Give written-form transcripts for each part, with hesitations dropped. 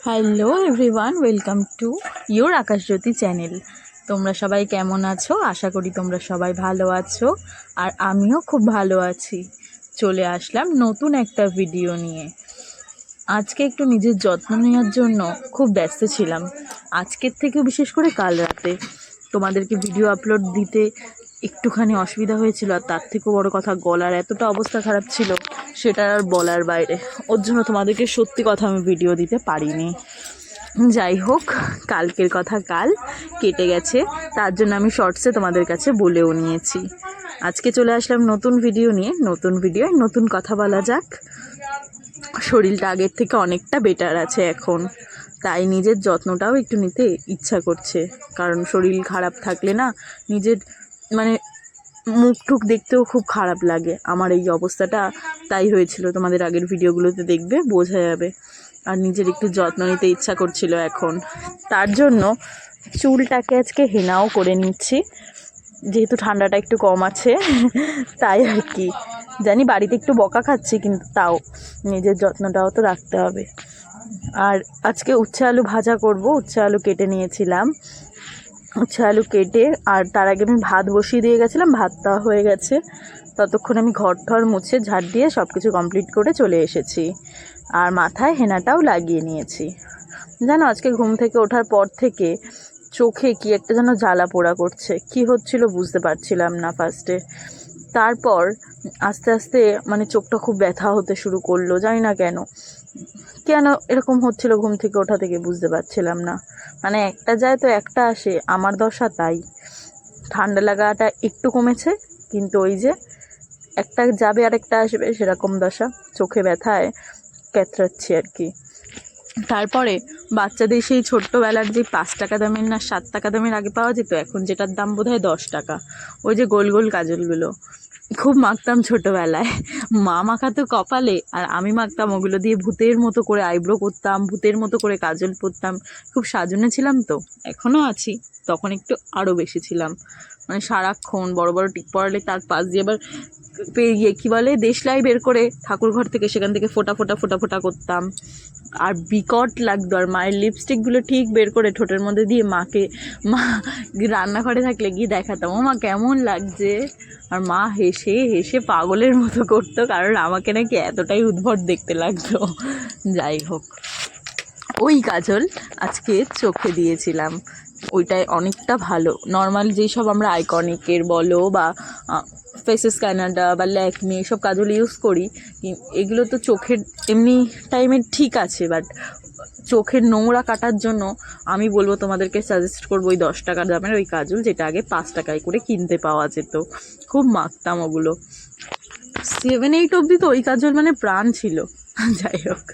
Hello everyone, welcome to your Akashjyoti channel. তোমরা সবাই কেমন আছো? আশা করি তোমরা সবাই ভালো আছো, আর আমিও খুব ভালো আছি। চলে আসলাম নতুন একটা ভিডিও নিয়ে। আজকে একটু নিজের যত্ন নেওয়ার জন্য খুব ব্যস্ত ছিলাম, আজকের থেকেও বিশেষ করে কাল রাতে। তোমাদেরকে ভিডিও আপলোড দিতে একটুখানি অসুবিধা হয়েছিল, আর তার থেকেও বড় কথা, গলার এতটা অবস্থা খারাপ ছিল সেটা আর বলার বাইরে। ওর জন্য তোমাদেরকে সত্যি কথা আমি ভিডিও দিতে পারিনি। যাই হোক, কালকের কথা কাল কেটে গেছে, তার জন্য আমি শর্টসে তোমাদের কাছে বলেও নিয়েছি। আজকে চলে আসলাম নতুন ভিডিও নিয়ে। নতুন ভিডিও, নতুন কথা বলা যাক। শরীরটা আগের থেকে অনেকটা বেটার আছে এখন, তাই নিজের যত্নটাও একটু নিতে ইচ্ছা করছে। কারণ শরীর খারাপ থাকলে না, নিজের মানে মুখ টুক দেখতেও খুব খারাপ লাগে। আমার এই অবস্থাটা তাই হয়েছিল, তোমাদের আগের ভিডিওগুলোতে দেখবে, বোঝা যাবে। আর নিজের একটু যত্ন নিতে ইচ্ছা করছিল এখন, তার জন্য চুলটাকে আজকে হেনাও করে নিচ্ছি, যেহেতু ঠান্ডাটা একটু কম আছে তাই আর কি। জানি বাড়িতে একটু বকা খাচ্ছি, কিন্তু তাও নিজের যত্নটাও তো রাখতে হবে। আর আজকে উচ্ছে আলু ভাজা করব। উচ্ছে আলু কেটে নিয়েছিলাম, উচ্ছে আলু কেটে, আর তার আগে আমি ভাত বসিয়ে দিয়ে গেছিলাম, ভাতটা হয়ে গেছে। ততক্ষণ আমি ঘর ঠর মুছে ঝাড় দিয়ে সব কিছু কমপ্লিট করে চলে এসেছি, আর মাথায় হেনাটাও লাগিয়ে নিয়েছি। জানো, আজকে ঘুম থেকে ওঠার পর থেকে চোখে কি একটা যেন জ্বালা পোড়া করছে, কি হচ্ছিল বুঝতে পারছিলাম না ফার্স্টে। তারপর আস্তে আস্তে মানে চোখটা খুব ব্যথা হতে শুরু করলো, জানি না কেন কেন এরকম হচ্ছিল। ঘুম থেকে ওঠা থেকে বুঝতে পারছিলাম না, মানে একটা যায় তো একটা আসে, আমার দশা তাই। ঠান্ডা লাগাটা একটু কমেছে, কিন্তু ওই যে একটা যাবে আর একটা আসবে, সেরকম দশা। চোখে ব্যথায় ক্যাথরাচ্ছি আর কি। তারপরে বাচ্চাদের সেই ছোট্টবেলার যে 5 টাকা দামের না 7 টাকা দামের আগে পাওয়া যেত, এখন যেটার দাম বোধহয় 10 টাকা, ওই যে গোল গোল কাজলগুলো, খুব মাখতাম ছোটোবেলায়। মা মাখাতো কপালে, আর আমি মাখতাম ওগুলো দিয়ে, ভূতের মতো করে আইব্রো করতাম, ভূতের মতো করে কাজল পরতাম। খুব সাজনে ছিলাম তো, এখনও আছি, তখন একটু আরও বেশি ছিলাম। মানে সারাক্ষণ বড় বড় টিপ পড়ালে তার পাশ দিয়ে আবার কী বলে, দেশলাই বের করে ঠাকুর ঘর থেকে, সেখান থেকে ফোটা ফোটা ফোটা ফোটা করতাম। আর বিকট লাগতো। আর মায়ের লিপস্টিকগুলো ঠিক বের করে ঠোঁটের মধ্যে দিয়ে মা রান্নাঘরে থাকলে গিয়ে দেখাতাম, ও মা কেমন লাগছে। আর মা হেসে হেসে পাগলের মতো করতো, কারণ আমাকে নাকি এতটাই উদ্ভট দেখতে লাগতো। যাই হোক, ওই কাজল আজকে চোখে দিয়েছিলাম, ওইটাই অনেকটা ভালো। নর্মাল যেই সব আমরা আইকনিকের বলো বা ফেসেস কানাডা বা ল্যাকমি এসব কাজল ইউজ করি, এগুলো তো চোখের এমনি টাইমে ঠিক আছে, বাট চোখের নোংরা কাটার জন্য আমি বলবো, তোমাদেরকে সাজেস্ট করবো ওই 10 টাকা দামের ওই কাজল, যেটা আগে 5 টাকায় করে কিনতে পাওয়া যেত। খুব মাখতাম ওগুলো, 7-8 অবধি তো ওই কাজল মানে প্রাণ ছিল। যাই হোক,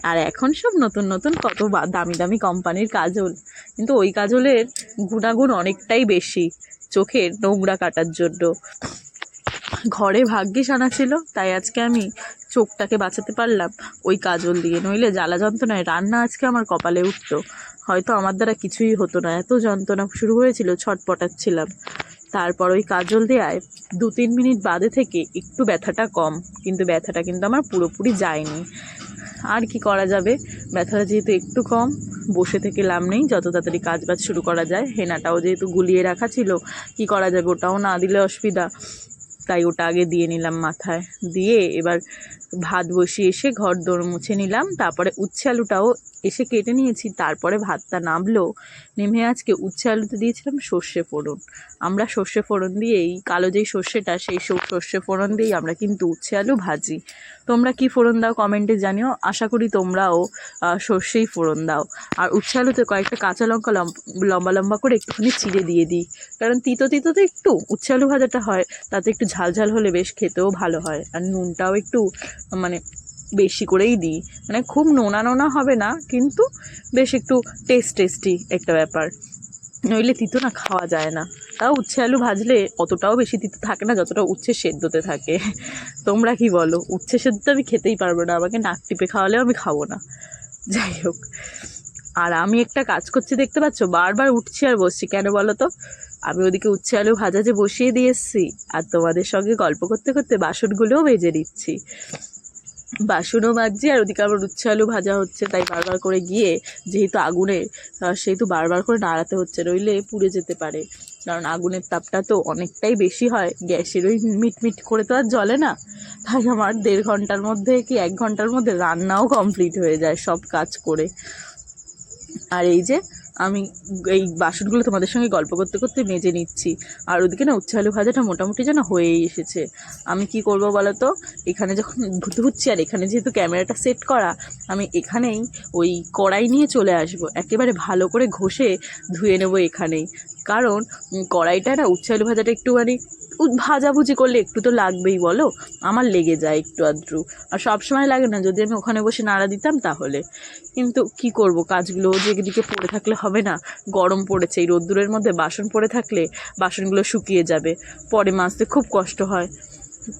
আর এখন সব নতুন নতুন কত দামি দামি কোম্পানির কাজল, কিন্তু ওই কাজলের গুণাগুণ অনেকটাই বেশি চোখের নোংরা কাটার জন্য। ঘরে ভাগ্যিস আনা ছিল, তাই আজকে আমি চোখটাকে বাঁচাতে পারলাম ওই কাজল দিয়ে, নইলে জ্বালা যন্ত্রণায় রান্না আজকে আমার কপালে উঠতো, হয়তো আমার দ্বারা কিছুই হতো না। এত যন্ত্রণা শুরু হয়েছিল, ছটপটাচ্ছিলাম। তারপর ওই কাজল দেওয়ায় 2-3 মিনিট বাদে থেকে একটু ব্যথাটা কম, কিন্তু ব্যথাটা কিন্তু আমার পুরোপুরি যায়নি। আর কি করা যাবে, ব্যথাটা যেহেতু একটু কম, বসে থেকে লাভ নেই, যত তাড়াতাড়ি কাজ বাজ শুরু করা যায়। হেনাটাও যেহেতু গুলিয়ে রাখা ছিল, কি করা যাবে, ওটাও না দিলে অসুবিধা, তাই ওটা আগে দিয়ে নিলাম মাথায়। দিয়ে এবার ভাত বসিয়ে এসে ঘর দোর মুছে নিলাম, তারপরে উচ্ছে আলুটাও এসে কেটে নিয়েছি। তারপরে ভাতটা নামলো, নেমে আজকে উচ্ছে আলুতে দিয়েছিলাম সর্ষে ফোড়ন। আমরা সর্ষে ফোড়ন দিয়েই, কালো যেই সর্ষেটা, সেই সর্ষে ফোড়ন দিয়েই আমরা কিন্তু উচ্ছে আলু ভাজি। তোমরা কি ফোড়ন দাও কমেন্টে জানিও, আশা করি তোমরাও সর্ষেই ফোড়ন দাও। আর উচ্ছে আলুতে কয়েকটা কাঁচা লঙ্কা লম্বা লম্বা করে একটুখানি চিড়ে দিয়ে দিই, কারণ তিতো তিতো তো একটু উচ্ছে আলু ভাজাটা হয়, তাতে একটু ঝাল ঝাল হলে বেশ খেতেও ভালো হয়। আর নুনটাও একটু মানে বেশি করেই দিই, মানে খুব নোনা নোনা হবে না, কিন্তু বেশ একটু টেস্টি একটা ব্যাপার, নইলে তিতো না খাওয়া যায় না। তাও উচ্ছে আলু ভাজলে অতটাও বেশি তিতো থাকে না, যতটা উচ্ছে সেদ্ধতে থাকে। তোমরা কি বলো? উচ্ছে সেদ্ধ আমি খেতেই পারবো না, আমাকে নাক টিপে খাওয়ালেও আমি খাবো না। যাই হোক, আর আমি একটা কাজ করছি দেখতে পাচ্ছ, বারবার উঠছি আর বসছি, কেন বলো তো? আমি ওদিকে উচ্ছে আলু ভাজা যে বসিয়ে দিয়ে এসছি, আর তোমাদের সঙ্গে গল্প করতে করতে বাসনগুলোও বেজে দিচ্ছি। বাসনও মাজছি আর ওদিকে আবার উচ্ছে আলু ভাজা হচ্ছে, তাই বারবার করে গিয়ে যেহেতু আগুনের সেহেতু বারবার করে নাড়াতে হচ্ছে, নইলে পুড়ে যেতে পারে। কারণ আগুনের তাপটা তো অনেকটাই বেশি হয়, গ্যাসের ওই মিটমিট করে তো আর জ্বলে না। তাই আমার 1.5 ঘন্টার মধ্যে কি 1 ঘন্টার মধ্যে রান্নাও কমপ্লিট হয়ে যায় সব কাজ করে। আর এই যে আমি এই বাসনগুলো তোমাদের সঙ্গে গল্প করতে করতে মেজে নিচ্ছি। আর ওদিকে না উচ্ছে আলু ভাজাটা মোটামুটি যেন হয়েই এসেছে। আমি কি করব বলো তো, এখানে যখন ধুচ্ছি আর এখানে যেহেতু ক্যামেরাটা সেট করা, আমি এখানেই ওই কড়াই নিয়ে চলে আসব, একেবারে ভালো করে ঘষে ধুয়ে নেব এখানেই। কারণ কড়াইটা না উচ্ছে আলু ভাজাটা একটুখানি ভাজাভুজি করলে একটু তো লাগবেই বলো, আমার লেগে যায় একটু আধটু। আর সবসময় লাগে না, যদি আমি ওখানে বসে নাড়া দিতাম তাহলে। কিন্তু কি করব, কাজগুলো যেদিকে পড়ে থাকলে হবে না। গরম পড়েছে, এই রোদ্দুরের মধ্যে বাসন পড়ে থাকলে বাসনগুলো শুকিয়ে যাবে, পরে মাজতে খুব কষ্ট হয়।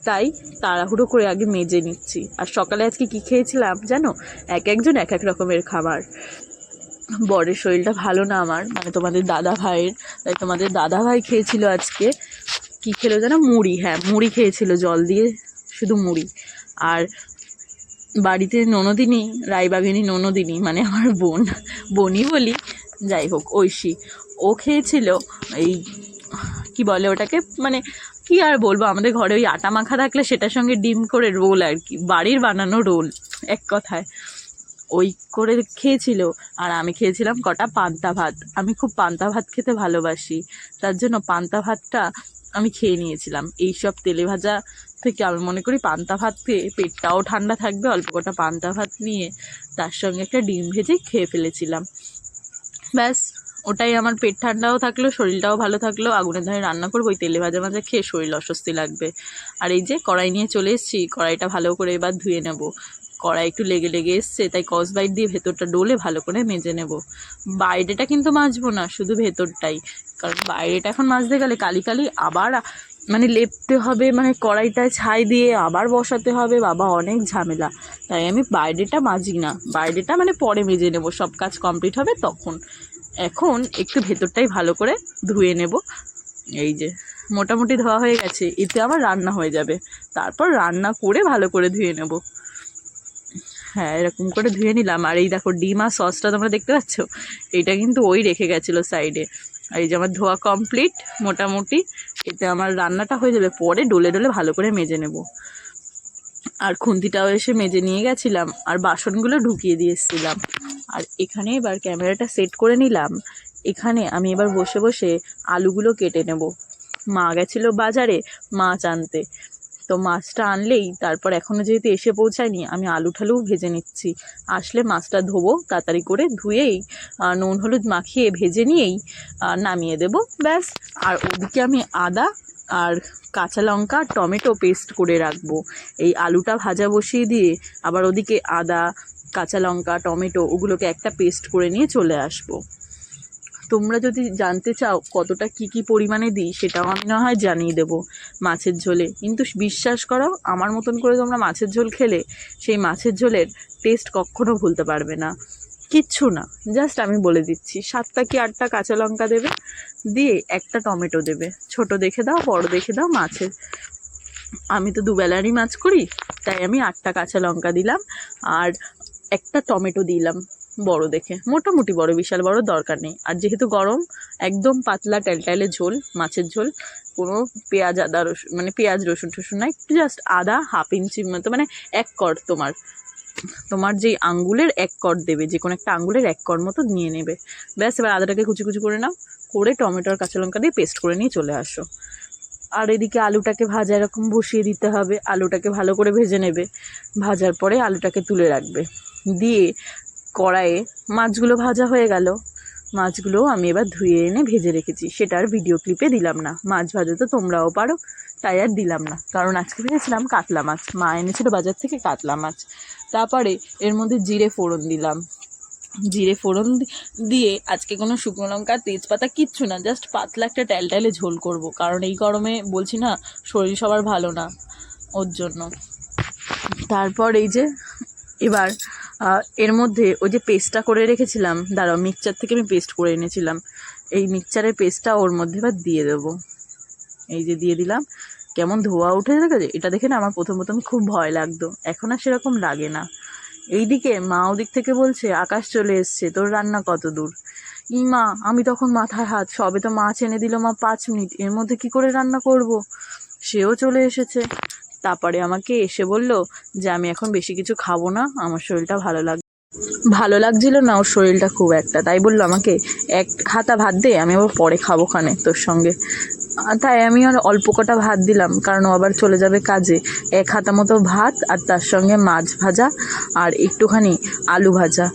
তাই তাড়াহুড়ো করে আগে মেজে নিচ্ছি। আর সকালে আজকে কি খেয়েছিলাম জানো? একজন এক এক রকমের খাবার। বরের শরীরটা ভালো না আমার, মানে তোমাদের দাদা ভাইয়ের, তাই তোমাদের দাদা ভাই খেয়েছিল আজকে, কি খেলো জানো? মুড়ি। হ্যাঁ, মুড়ি খেয়েছিল জল দিয়ে, শুধু মুড়ি। আর বাড়িতে ননদিনী, রায়বাঘিনী ননদিনী, মানে আমার বোনই বলি, যাই হোক, ঐশী, ও খেয়েছিল এই কি বলে ওটাকে, মানে কি আর বলবো, আমাদের ঘরে ওই আটা মাখা থাকলে সেটার সঙ্গে ডিম করে রোল আর কি, বাড়ির বানানো রোল এক কথায়, ওই করে খেয়েছিল। আর আমি খেয়েছিলাম কটা পান্তা ভাত। আমি খুব পান্তা ভাত খেতে ভালোবাসি, তার জন্য পান্তা ভাতটা আমি খেয়ে নিয়েছিলাম। এইসব তেলে ভাজা থেকে আমি মনে করি পান্তা ভাত খেয়ে পেটটাও ঠান্ডা থাকবে। অল্প কটা পান্তা ভাত নিয়ে তার সঙ্গে একটা ডিম ভেজে খেয়ে ফেলেছিলাম, ব্যাস। ওটাই আমার পেট ঠান্ডাও থাকলো, শরীরটাও ভালো থাকলো। আগুনের ধারে রান্না করবো, ওই তেলে ভাজা ভাজা খেয়ে শরীর অস্বস্তি লাগবে। আর এই যে কড়াই নিয়ে চলে এসেছি, কড়াইটা ভালো করে এবার ধুয়ে নেব। কড়াই একটু লেগে লেগে এসছে, তাই কসবাইট দিয়ে ভেতরটা ডলে ভালো করে মেজে নেব। বাইরেটা কিন্তু মাজবো না, শুধু ভেতরটাই। কারণ বাইরেটা এখন মাজতে গেলে কালি কালি আবার মানে লেপতে হবে, মানে কড়াইটায় ছাই দিয়ে আবার বসাতে হবে, বাবা অনেক ঝামেলা। তাই আমি বাইরেটা মাজি না, বাইরেটা মানে পরে মেজে নেব, সব কাজ কমপ্লিট হবে তখন। এখন একটু ভেতরটাই ভালো করে ধুয়ে নেব। এই যে মোটামুটি ধোয়া হয়ে গেছে, এতে আবার রান্না হয়ে যাবে। তারপর রান্না করে ভালো করে ধুয়ে নেব। হ্যাঁ, এরকম করে ধুয়ে নিলাম। আর এই দেখো ডিম আর সসটা তোমরা দেখতে পাচ্ছ, এইটা কিন্তু ওই রেখে গেছিলো সাইডে। আর এই যে আমার ধোয়া কমপ্লিট মোটামুটি, এতে আমার রান্নাটা হয়ে যাবে। পরে ডলে ডলে ভালো করে মেজে নেব। আর খুন্তিটাও এসে মেজে নিয়ে গেছিলাম, আর বাসনগুলো ঢুকিয়ে দিয়ে এসেছিলাম। আর এখানে এবার ক্যামেরাটা সেট করে নিলাম। এখানে আমি এবার বসে বসে আলুগুলো কেটে নেব। মা গেছিলো বাজারে মাছ আনতে, তো মাছটা আনলেই তারপর, এখনও যেহেতু এসে পৌঁছায়নি, আমি আলু ঠালু ভেজে নিচ্ছি। আসলে মাছটা ধোবো, তাড়াতাড়ি করে ধুয়েই নুন হলুদ মাখিয়ে ভেজে নিয়েই নামিয়ে দেব, ব্যাস। আর ওদিকে আমি আদা আর কাঁচা লঙ্কা টমেটো পেস্ট করে রাখবো। এই আলুটা ভাজা বসিয়ে দিয়ে আবার ওদিকে আদা কাঁচা লঙ্কা টমেটো ওগুলোকে একটা পেস্ট করে নিয়ে চলে আসবো। তোমরা যদি জানতে চাও কতটা কি পরিমাণে দিই, সেটাও আমি না হয় জানিয়ে দেবো মাছের ঝোলে। কিন্তু বিশ্বাস করো, আমার মতন করে তোমরা মাছের ঝোল খেলে সেই মাছের ঝোলের টেস্ট কখনো ভুলতে পারবে না। কিচ্ছু না, জাস্ট আমি বলে দিচ্ছি, 7টা কি 8টা কাঁচা লঙ্কা দেবে, দিয়ে একটা টমেটো দেবে, ছোট দেখে দাও বড় দেখে দাও মাছের। আমি তো দুবেলারই মাছ করি, তাই আমি 8টা কাঁচা লঙ্কা দিলাম আর একটা টমেটো দিলাম বড় দেখে, মোটামুটি বড়, বিশাল বড় দরকার নেই। আর যেহেতু গরম, একদম পাতলা টেলটেলে ঝোল, মাছের ঝোল, কোনো পেঁয়াজ আদা রসুন, মানে পেঁয়াজ রসুন টসুন নাই, জাস্ট আদা 1/2 ইঞ্চির মতো, মানে 1 কর, তোমার যেই আঙ্গুলের 1 কর দেবে, যে কোনো একটা আঙ্গুলের 1 কর মতো নিয়ে নেবে, ব্যাস। এবার আদাটাকে কুচি কুচি করে নাও, করে টমেটো আর কাঁচা লঙ্কা দিয়ে পেস্ট করে নিয়ে চলে আসো। আর এদিকে আলুটাকে ভাজা এরকম বসিয়ে দিতে হবে, আলুটাকে ভালো করে ভেজে নেবে। ভাজার পরে আলুটাকে তুলে রাখবে, দিয়ে কড়াইয়ে মাছগুলো ভাজা হয়ে গেল। মাছগুলোও আমি এবার ধুয়ে এনে ভেজে রেখেছি, সেটা আর ভিডিও ক্লিপে দিলাম না। মাছ ভাজা তো তোমরাও পারো, তাই আর দিলাম না। কারণ আজকে ভেবেছিলাম কাতলা মাছ, মা এনেছিল বাজার থেকে কাতলা মাছ। তারপরে এর মধ্যে জিরে ফোড়ন দিলাম। জিরে ফোড়ন দিয়ে আজকে কোনো শুকনো লঙ্কা তেজপাতা কিচ্ছু না, জাস্ট পাতলা একটা টেলটেলে ঝোল করব। কারণ এই গরমে বলছি না, শরীর সবার ভালো না, ওর জন্য। তারপর এই যে এবার এর মধ্যে ওই যে পেস্টটা করে রেখেছিলাম, দাঁড়াও, মিক্সচার থেকে আমি পেস্ট করে এনেছিলাম, এই মিক্সচারের পেস্টটা ওর মধ্যে এবার দিয়ে দেবো। এই যে দিয়ে দিলাম, কেমন ধোয়া উঠে গেছে, এটা দেখে না আমার প্রথম প্রথম খুব ভয় লাগতো, এখন আর সেরকম লাগে না। এইদিকে মা ওদিক থেকে বলছে আকাশ চলে এসছে, তোর রান্না কত দূর? মা, আমি তখন মাথায় হাত, সবে তো মাছ এনে দিল মা 5 মিনিট, এর মধ্যে কি করে রান্না করব? সেও চলে এসেছে। তারপরে আমাকে এসে বলল যে আমি এখন বেশি কিছু খাবো না, আমার শরীরটা ভালো লাগছিল না ওর শরীরটা খুব একটা, তাই বললো আমাকে এক হাতা ভাত দে, আমি আবার পরে খাবো খানে তোর সঙ্গে। তাই আমি আর অল্প কটা ভাত দিলাম, কারণ ও আবার চলে যাবে কাজে। এক হাতা মতো ভাত আর তার সঙ্গে মাছ ভাজা আর একটুখানি আলু ভাজা,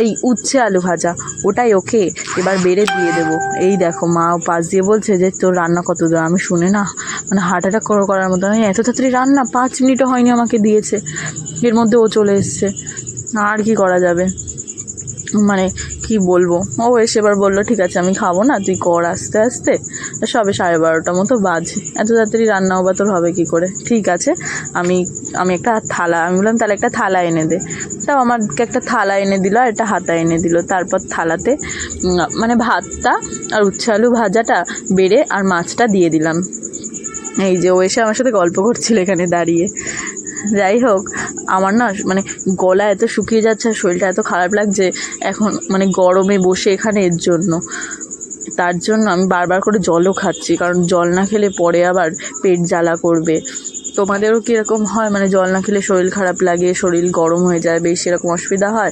এই উচ্ছে আলু ভাজা, ওটাই ওকে এবার বেড়ে দিয়ে দেবো। এই দেখো মা পাশ দিয়ে বলছে যে তোর রান্না কত দূর? আমি শুনে না মানে হার্ট অ্যাটাক করার মতো, আমি এত তাড়াতাড়ি রান্না 5 মিনিটও হয়নি আমাকে দিয়েছে, এর মধ্যে ও চলে এসছে। আর কি করা যাবে, মানে কি বলবো। ও এসে এবার বললো ঠিক আছে আমি খাবো না, তুই কর আস্তে আস্তে। সবে 12:30 মতো বাজে, এত তাড়াতাড়ি রান্নাও বা তোর হবে কী করে? ঠিক আছে, আমি আমি একটা থালা, আমি বললাম তাহলে একটা থালা এনে দে। তাও আমাকে একটা থালা এনে দিল আর একটা হাতা এনে দিল। তারপর থালাতে মানে ভাতটা আর উচ্ছে আলু ভাজাটা বেড়ে আর মাছটা দিয়ে দিলাম। এই যে ও এসে আমার সাথে গল্প করছিল এখানে দাঁড়িয়ে। যাই হোক, আমার না মানে গলা এত শুকিয়ে যাচ্ছে আর শরীরটা এত খারাপ লাগছে এখন, মানে গরমে বসে এখানে এর জন্য, তার জন্য আমি বারবার করে জলও খাচ্ছি, কারণ জল না খেলে পরে আবার পেট জ্বালা করবে। তোমাদেরও কীরকম হয়, মানে জল না খেলে শরীর খারাপ লাগে, শরীর গরম হয়ে যায় বেশি, এরকম অসুবিধা হয়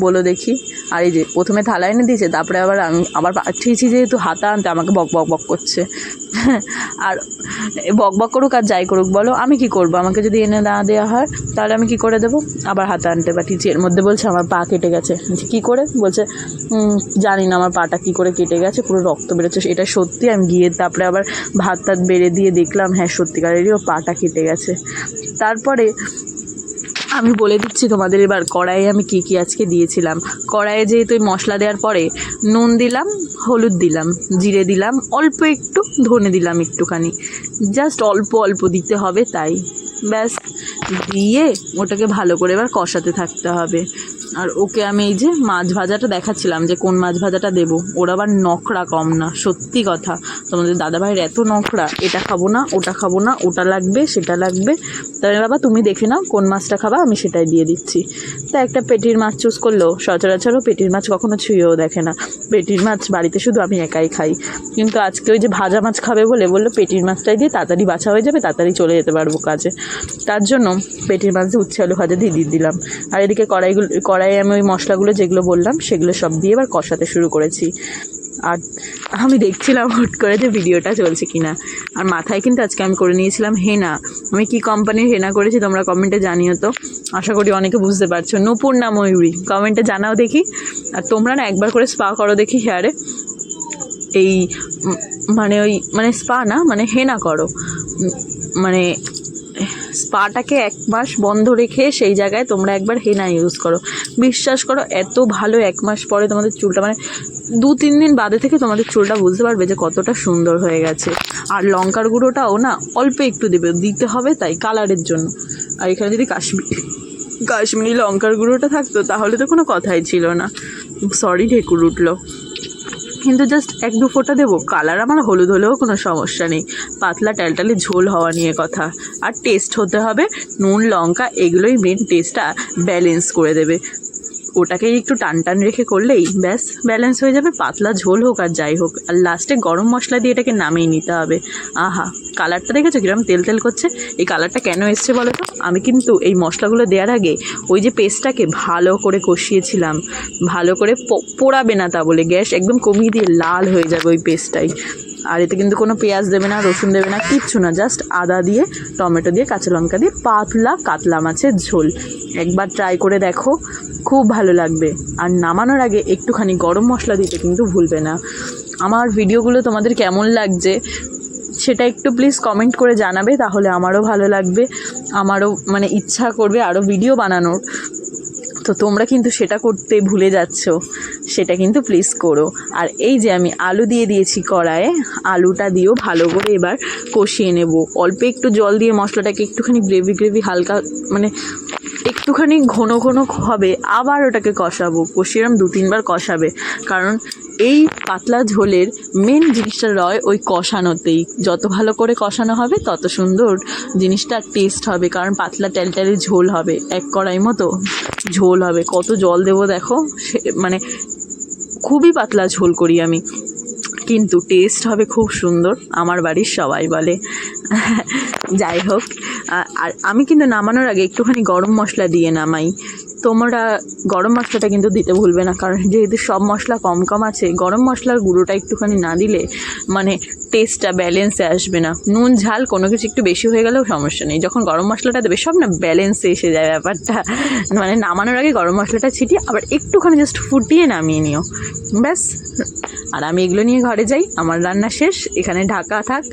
বলো দেখি? আর এই যে প্রথমে থালা এনে দিয়েছে, তারপরে আবার আমি আবার পাঠিয়েছি যেহেতু হাতা আনতে, আমাকে বক বক বক করছে। আর বক বক করুক আর যাই করুক বলো, আমি কি করব? আমাকে যদি এনে না দেওয়া হয় তাহলে আমি কি করে দেবো? আবার হাতা আনতে পাঠিয়েছি, এর মধ্যে বলছে আমার পা কেটে গেছে। কী করে? বলছে জানি না আমার পাটা কী করে কেটে গেছে, পুরো রক্ত বেরোচ্ছে। এটা সত্যি, আমি গিয়ে তারপরে আবার ভাত টাত বেড়ে দিয়ে দেখলাম হ্যাঁ সত্যিকারেরই ও পাটা কেটে গেছে। তারপরে আমি বলে দিচ্ছি তোমাদের এবার কড়াইয়ে আমি কী কী আজকে দিয়েছিলাম। কড়াইয়ে যেহেতু মশলা দেওয়ার পরে নুন দিলাম, হলুদ দিলাম, জিরে দিলাম, অল্প একটু ধনে দিলাম একটুখানি, জাস্ট অল্প অল্প দিতে হবে তাই, ব্যাস। দিয়ে ওটাকে ভালো করে এবার কষাতে থাকতে হবে। আর ওকে আমি এই যে মাছ ভাজাটা দেখাচ্ছিলাম যে কোন মাছ ভাজাটা দেবো, ওর আবার নখরা কম না, সত্যি কথা। তোমাদের দাদাভাইয়ের এত নখরা, এটা খাবো না, ওটা খাবো না, ওটা লাগবে, সেটা লাগবে। তাহলে বাবা তুমি দেখে নাও কোন মাছটা খাবা, আমি সেটাই দিয়ে দিচ্ছি। তা একটা পেটির মাছ চুজ করলো, সচরাচরও পেটির মাছ কখনো ছুঁয়েও দেখে না। পেটির মাছ বাড়িতে শুধু আমি একাই খাই, কিন্তু আজকে ওই যে ভাজা মাছ খাবে বলে বললো পেটির মাছটাই দিয়ে তাড়াতাড়ি বাছা হয়ে যাবে, তাড়াতাড়ি চলে যেতে পারবো কাজে। তার জন্য পেটির মাছ দিয়ে উচ্ছে আলু ভাজা দিয়ে দিলাম। আর এদিকে কড়াইয়ে আমি ওই মশলাগুলো যেগুলো বললাম সেগুলো সব দিয়ে এবার কষাতে শুরু করেছি। আর আমি দেখছিলাম হুট করে যে ভিডিওটা চলছে কিনা। আর মাথায় কিন্তু আজকে আমি করে নিয়েছিলাম হেনা। আমি কি কোম্পানির হেনা করেছি তোমরা কমেন্টে জানিও তো, আশা করি অনেকে বুঝতে পারছো। নূপুর না ময়ূরী, কমেন্টে জানাও দেখি। আর তোমরা না একবার করে স্পা করো দেখি হেয়ারে, এই মানে ওই মানে স্পা না মানে হেনা করো, মানে স্পাটাকে 1 মাস বন্ধ রেখে সেই জায়গায় তোমরা একবার হেনা ইউজ করো। বিশ্বাস করো এত ভালো, 1 মাস পরে তোমাদের চুলটা মানে 2-3 দিন বাদে থেকে তোমাদের চুলটা বুঝতে পারবে যে কতটা সুন্দর হয়ে গেছে। আর লঙ্কার গুঁড়োটাও না অল্প একটু দিতে হবে, তাই কালারের জন্য। আর এখানে যদি কাশ্মীরি লঙ্কার গুঁড়োটা থাকতো তাহলে তো কোনো কথাই ছিল না। সরি ঢেকুর উঠলো, কিন্তু জাস্ট 1-2 ফোঁটা দেবো। কালার আমার হলুদ হলেও কোনো সমস্যা নেই, পাতলা ট্যালটালে ঝোল হওয়া নিয়ে কথা। আর টেস্ট হতে হবে, নুন লঙ্কা এগুলোই মেন টেস্টটা ব্যালেন্স করে দেবে। ওটাকেই একটু টান টান রেখে করলেই ব্যাস ব্যালেন্স হয়ে যাবে, পাতলা ঝোল হোক আর যাই হোক। আর লাস্টে গরম মশলা দিয়ে এটাকে নামিয়ে নিতে হবে। আহা, কালারটা দেখেছো কিরকম তেল তেল করছে? এই কালারটা কেন এসছে বলো তো? আমি কিন্তু এই মশলাগুলো দেওয়ার আগে ওই যে পেস্টটাকে ভালো করে কষিয়েছিলাম, ভালো করে পোড়াবে না তা বলে, গ্যাস একদম কমিয়ে দিয়ে লাল হয়ে যাবে ওই পেস্টটাই। আর এতে কিন্তু কোনো পেঁয়াজ দেবে না, রসুন দেবে না, কিচ্ছু না, জাস্ট আদা দিয়ে টমেটো দিয়ে কাঁচা লঙ্কা দিয়ে পাতলা কাতলা মাছের ঝোল। একবার ট্রাই করে দেখো, খুব ভালো লাগবে। আর নামানোর আগে একটুখানি গরম মশলা দিতে কিন্তু ভুলবে না। আমার ভিডিওগুলো তোমাদের কেমন লাগছে সেটা একটু প্লিজ কমেন্ট করে জানাবে, তাহলে আমারও ভালো লাগবে, আমারও মানে ইচ্ছা করবে আরও ভিডিও বানানোর। তো তোমরা কিন্তু সেটা করতে ভুলে যাচ্ছ, সেটা কিন্তু প্লিজ করো। আর এই যে আমি আলু দিয়ে দিয়েছি কড়াইয়ে, আলুটা দিয়েও ভালো করে এবার কষিয়ে নেব। অল্প একটু জল দিয়ে মশলাটাকে একটুখানি গ্রেভি হালকা মানে একটুখানি ঘন ঘন হবে, আবার ওটাকে কষিয়ে এরম 2-3 বার কষাবে। কারণ এই পাতলা ঝোলের মেন জিনিসটা রয় ওই কষানোতেই। যত ভালো করে কষানো হবে তত সুন্দর জিনিসটা টেস্ট হবে। কারণ পাতলা ট্যালট্যালে ঝোল হবে, এক কড়াই মতো ঝোল হবে। কত জল দেবো দেখো, মানে খুবই পাতলা ঝোল করি আমি, কিন্তু টেস্ট হবে খুব সুন্দর, আমার বাড়ির সবাই বলে। যাই হোক, আর আমি কিন্তু নামানোর আগে একটুখানি গরম মশলা দিয়ে নামাই। তোমরা গরম মশলাটা কিন্তু দিতে ভুলবে না, কারণ যেহেতু সব মশলা কম কম আছে, গরম মশলার গুঁড়োটা একটুখানি না দিলে মানে টেস্টটা ব্যালেন্সে আসবে না। নুন ঝাল কোনো কিছু একটু বেশি হয়ে গেলেও সমস্যা নেই, যখন গরম মশলাটা দেবে সব না ব্যালেন্সে এসে যায় ব্যাপারটা। মানে নামানোর আগে গরম মশলাটা ছিটিয়ে আবার একটুখানি জাস্ট ফুটিয়ে নামিয়ে নিও, ব্যাস। আর আমি এগুলো নিয়ে ঘরে যাই, আমার রান্না শেষ, এখানে ঢাকা থাক।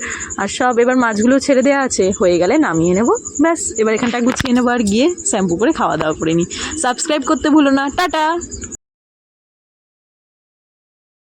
আর সব এবার মাছগুলো ছেড়ে দেওয়া আছে, হয়ে গেলে নামিয়ে নেব, ব্যাস। এবার এখানটা গুছিয়ে নেবো আর গিয়ে শ্যাম্পু করে খাওয়া দাওয়া করে নিই। সাবস্ক্রাইব করতে ভুলো না, টাটা।